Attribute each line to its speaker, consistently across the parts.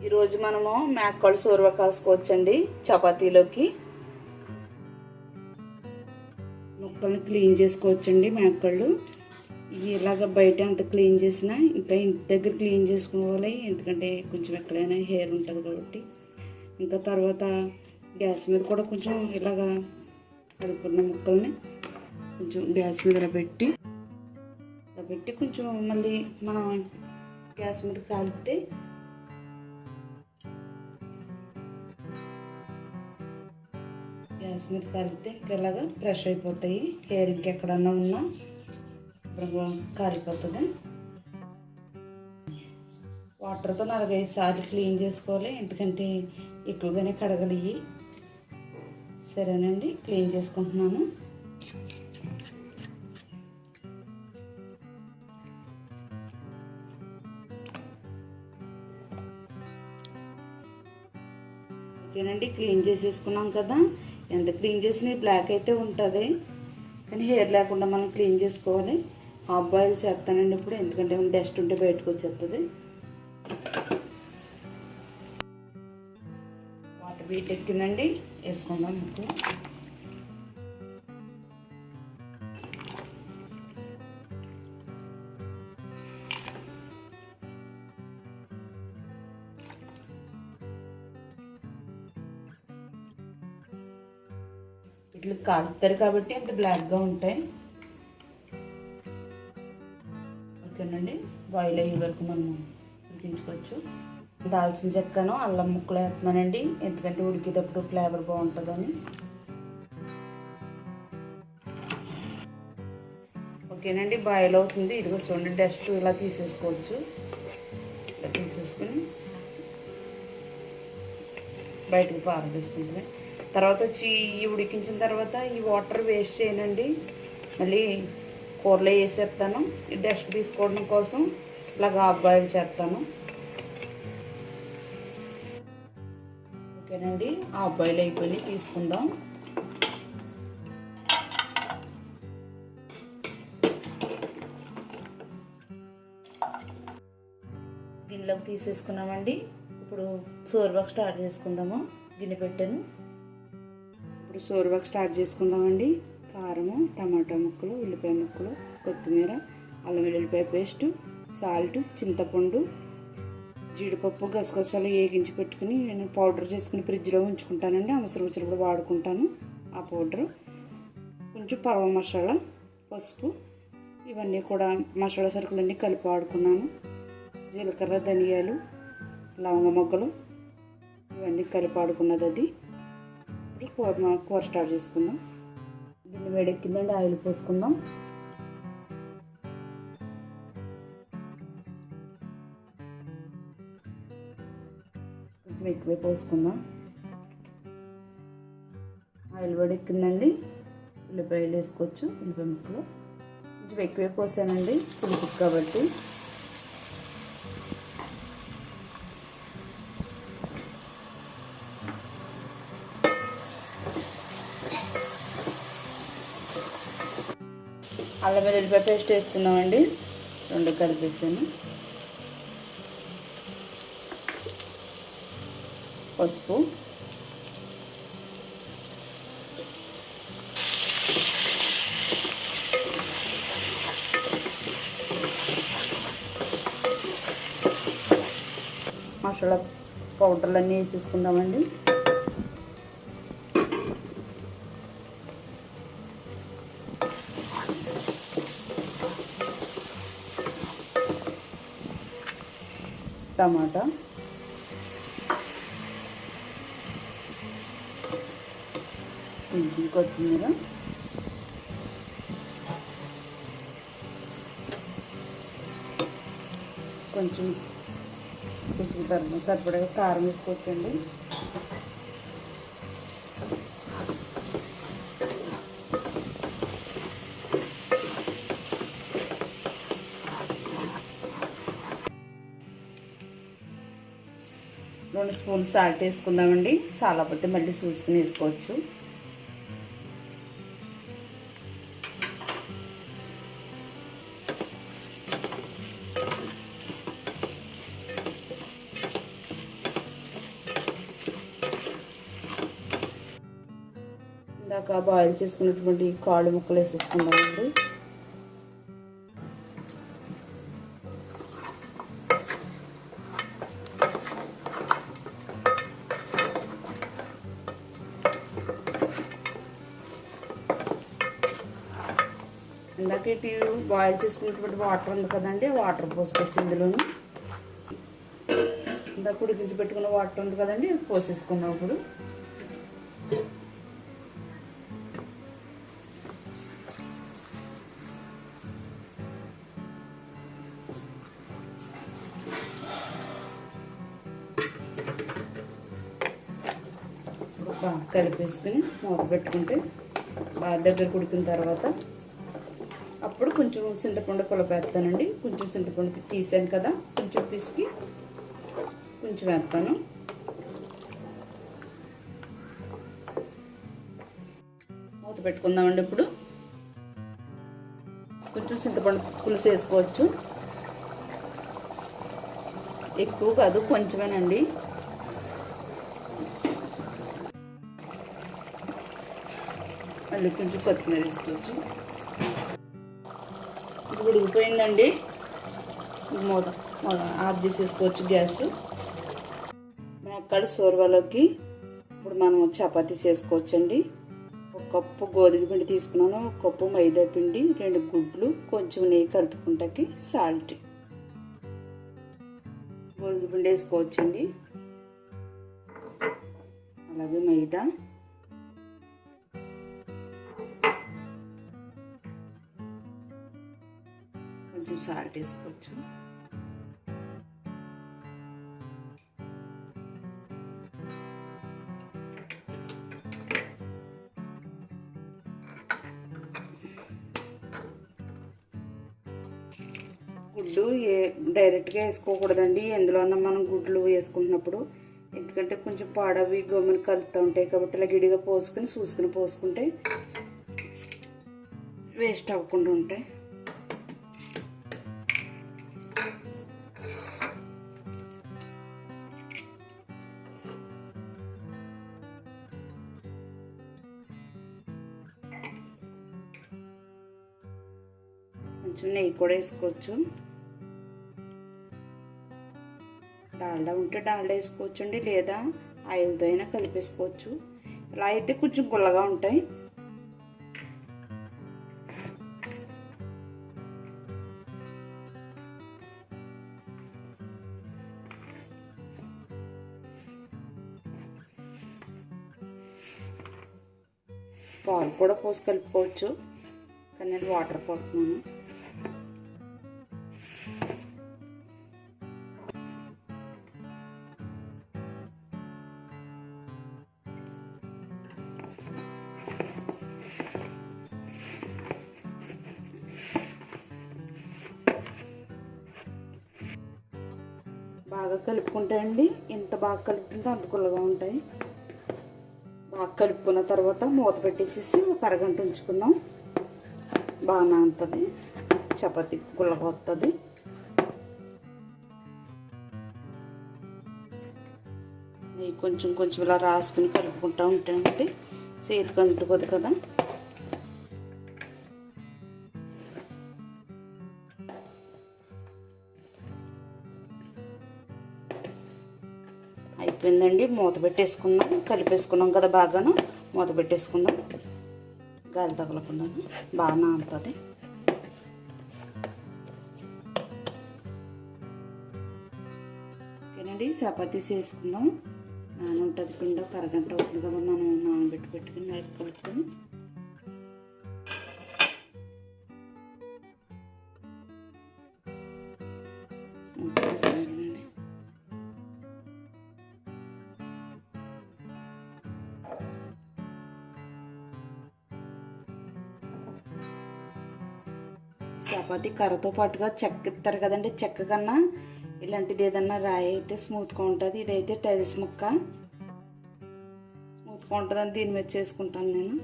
Speaker 1: ఈరోజు మనము మేకలు సోర్వ కాసుకోవచ్చండి చపాతీలోకి. ముక్కల్ని క్లీన్ చేసుకోవచ్చండి. మేకళ్ళు ఇలాగ బయట అంత క్లీన్ చేసినా ఇంకా ఇంటి దగ్గర క్లీన్ చేసుకోవాలి, ఎందుకంటే కొంచెం ఎక్కడైనా హెయిర్ ఉంటుంది కాబట్టి. ఇంకా తర్వాత గ్యాస్ మీద కూడా కొంచెం ఇలాగా కడుక్కున్న ముక్కల్ని కొంచెం గ్యాస్ మీద పెట్టి కొంచెం మళ్ళీ మనం గ్యాస్ మీద కాలితే ఇలాగా ఫ్రెష్ అయిపోతాయి. హెయిర్ ఇంకెక్కడన్నా ఉన్నా ఇప్పుడు కాలిపోతుంది. వాటర్తో 4-5 సార్లు క్లీన్ చేసుకోవాలి, ఎందుకంటే ఎక్కువగానే కడగలి. సరేనండి, క్లీన్ చేసుకుంటున్నాను. ఓకేనండి, క్లీన్ చేసేసుకున్నాం కదా. ఎంత క్లీన్ చేసినా బ్లాక్ అయితే ఉంటుంది, కానీ హెయిర్ లేకుండా మనం క్లీన్ చేసుకోవాలి. హాఫ్ బాయిల్ చేస్తానండి ఇప్పుడు, ఎందుకంటే డస్ట్ ఉంటే బయటకు వచ్చేస్తుంది. వాటర్ హీట్ ఎక్కిందండి, వేసుకుందాం ముక్కలు. ఇట్లా కాలుతారు కాబట్టి అంత బ్లాక్గా ఉంటాయి. ఓకేనండి, బాయిల్ అయ్యే వరకు మనం ఉడికించుకోవచ్చు. దాల్చిన చెక్కను అల్లం ముక్కలు వేస్తున్నానండి, ఎందుకంటే ఉడికేటప్పుడు ఫ్లేవర్ బాగుంటుందని. ఓకేనండి, బాయిల్ అవుతుంది. ఇదిగో చూడండి, డస్ట్ ఇలా తీసేసుకోవచ్చు. ఇలా తీసేసుకుని బయటకు పారవేసుకుంటుంది. తర్వాత వచ్చి ఈ ఉడికించిన తర్వాత ఈ వాటర్ వేస్ట్ చేయనండి, మళ్ళీ కూరలో వేసేస్తాను. ఈ డస్ట్ తీసుకోవడం కోసం ఇలాగ హాఫ్ బాయిల్ చేస్తాను. ఓకేనండి, హాఫ్ బాయిల్ అయిపోయి తీసుకుందాం. గిన్నెలోకి తీసేసుకున్నామండి. ఇప్పుడు సోర్వాకు స్టార్ట్ చేసుకుందాము. గిన్నె పెట్టాను, ఇప్పుడు సోర్వాకు స్టార్ట్ చేసుకుందామండి. కారము, టమాటా ముక్కలు, ఉల్లిపాయ ముక్కలు, కొత్తిమీర, అల్లం వెల్లుల్లిపాయ పేస్టు, సాల్ట్, చింతపండు, జీడిపప్పు, గసగసాలు వేగించి పెట్టుకుని నేను పౌడర్ చేసుకుని ఫ్రిడ్జ్లో ఉంచుకుంటానండి. అవసరం వచ్చినప్పుడు వాడుకుంటాను ఆ పౌడరు. కొంచెం పరవ మసాలా, పసుపు, ఇవన్నీ కూడా మసాలా సరుకులన్నీ కలిపి వాడుకున్నాను. జీలకర్ర, ధనియాలు, లవంగ మొగ్గలు, ఇవన్నీ కలిపి వాడుకున్నది అది. ఇప్పుడు కూర స్టార్ట్ చేసుకుందాం. గిన్నె వేడెక్కిందండి, ఆయిల్ పోసుకుందాం. కొంచెం ఎక్కువే పోసుకుందాం. ఆయిల్ వేడెక్కిందండి, ఉల్లిపాయలు వేసుకోవచ్చు. ఉల్లిపాయ ముక్కలు కొంచెం ఎక్కువే పోసానండి, పులుసు కాబట్టి. అల్లం వెల్లుల్లిపాయ పేస్ట్ వేసుకుందామండి, 2 కలిపేసాను. పసుపు, మసాలా పౌడర్లన్నీ వేసేసుకుందామండి. టమాటా, కొత్తిమీర, కొంచెం రుచికి సరిపడగా కారం వేసుకోవచ్చండి. రెండు స్పూన్ సాల్ట్ వేసుకుందామండి, చాలా పోతే మళ్ళీ చూసుకుని వేసుకోవచ్చు. ఇందాక బాయిల్ చేసుకున్నటువంటి కాళ్ళు ముక్కలు వేసేసుకుందామండి. ఇందాక ఇటు బాయిల్ చేసుకున్నటువంటి వాటర్ ఉంది కదండి, వాటర్ పోసుకోవచ్చు ఇందులోను. ఇందాక ఉడికించి పెట్టుకున్న వాటర్ ఉంది కదండి, అది పోసేసుకున్నాం ఇప్పుడు. బాగా కలిపేసుకుని మూత పెట్టుకుంటే బాగా దగ్గర ఉడికిన తర్వాత అప్పుడు కొంచెం చింతపండు పులపేస్తానండి. కొంచెం చింతపండు తీసాను కదా, కొంచెం పిసికి కొంచెం వేస్తాను. మూత పెట్టుకుందామండి. ఇప్పుడు కొంచెం చింతపండు పులుసు వేసుకోవచ్చు, ఎక్కువ కాదు కొంచెమేనండి. మళ్ళీ కొంచెం కొత్తిమీర వేసుకోవచ్చు. ఇది ఉడికిపోయిందండి, మూత ఆఫ్ చేసేసుకోవచ్చు గ్యాస్. మేకడ సోర్వాలోకి ఇప్పుడు మనం చపాతీ చేసుకోవచ్చండి. ఒక కప్పు గోధుమ పిండి తీసుకున్నాను, ఒక కప్పు మైదా పిండి, 2 గుడ్లు, కొంచెం నెయ్యి కలుపుకుంటాకి సాల్ట్. గోధుమ పిండి వేసుకోవచ్చండి, అలాగే మైదా, కొంచెం సాల్ట్ వేసుకోవచ్చు. గుడ్డు డైరెక్ట్గా వేసుకోకూడదండి, ఎందులోనన్నా మనం గుడ్లు వేసుకుంటున్నప్పుడు. ఎందుకంటే కొంచెం పాడవి గోమని కలుపుతూ ఉంటాయి కాబట్టి ఇలా గిడిగా పోసుకుని చూసుకుని పోసుకుంటే వేస్ట్ అవ్వకుండా ఉంటాయి. కొంచెం నెయ్యి కూడా వేసుకోవచ్చు, డాల్డా ఉంటే డాల్డా వేసుకోవచ్చు అండి, లేదా ఆయిల్తో అయినా కలిపేసుకోవచ్చు. ఇలా అయితే కొంచెం గుల్లగా ఉంటాయి. పాలు కూడా పోసి కలుపుకోవచ్చు, కానీ నేను వాటర్ పోతున్నాను. బాగా కలుపుకుంటే అండి, ఎంత బాగా కలుపుకుంటే అంత గుల్లగా ఉంటాయి. బాగా కలుపుకున్న తర్వాత మూత పెట్టేసేసి ఒక అరగంట ఉంచుకుందాం. బాగా నానుతుంది, చపాతీ గుల్లగా వస్తుంది. నెయ్యి కొంచెం కొంచెం ఇలా రాసుకుని కలుపుకుంటూ ఉంటానంటే చేతికి అంటుకోదు కదా. అయిపోయిందండి, మూత పెట్టేసుకుందాం. కలిపేసుకున్నాం కదా బాగాను, మూత పెట్టేసుకుందాం. గాలి తగలకుండా బాగా నానుతుంది. ఓకేనండి, చపాతీ చేసుకుందాం. నానుంటుంది పిండి, ఒక అరగంట అవుతుంది కదా మనం పెట్టుకుని నైట్ కలుపుకొని. చపాతీ కర్రతో పాటుగా చెక్క ఇస్తారు కదండి, చెక్క కన్నా ఇలాంటిది ఏదన్నా రాయి అయితే స్మూత్గా ఉంటుంది. ఇదైతే టైల్స్ ముక్క, స్మూత్గా ఉంటుందని దీని మీద చేసుకుంటాను నేను.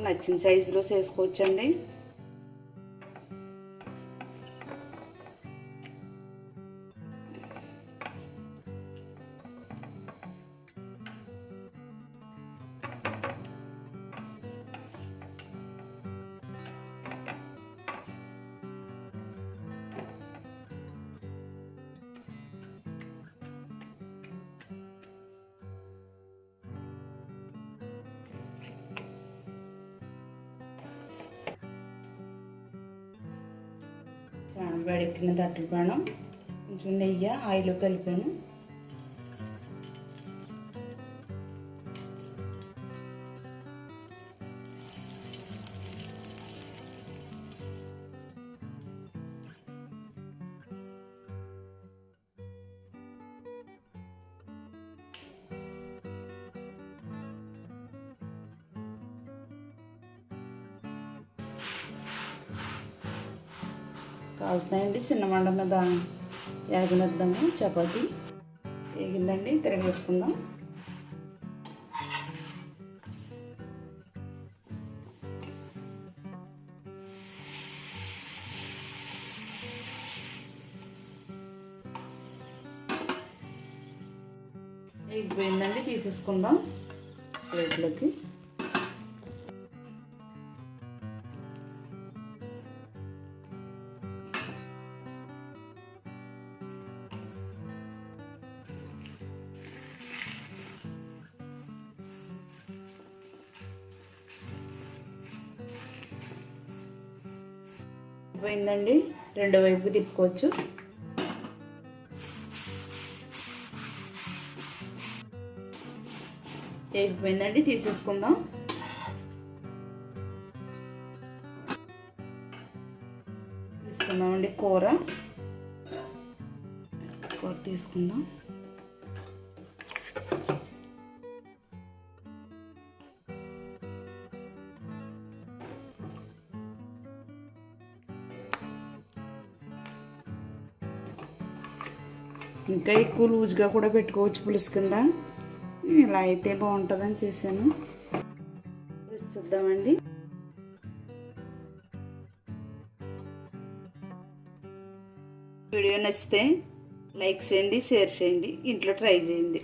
Speaker 1: నచ్చిన సైజులో చేసుకోవచ్చండి. పానం వేడెక్కిందంటే అట్ల పానం కొంచెం నెయ్యి ఆయిల్ కలిపాను. కాలుతున్నాయండి, చిన్న మంట మీద వేగనిద్దాము. చపాతీ వేగిందండి, తిరగేసుకుందాం. వేగిపోయిందండి, తీసేసుకుందాం ప్లేట్లోకి. పోయిందండి, రెండో వైపుకి తిప్పుకోవచ్చు. వేగిపోయిందండి, తీసేసుకుందాం. తీసుకుందామండి కూర తీసుకుందాం. ఇంకా ఎక్కువ లూజ్గా కూడా పెట్టుకోవచ్చు పులుసు కింద. ఇలా అయితే బాగుంటుందని చేశాను. చూద్దామండి. వీడియో నచ్చితే లైక్ చేయండి, షేర్ చేయండి, ఇంట్లో ట్రై చేయండి.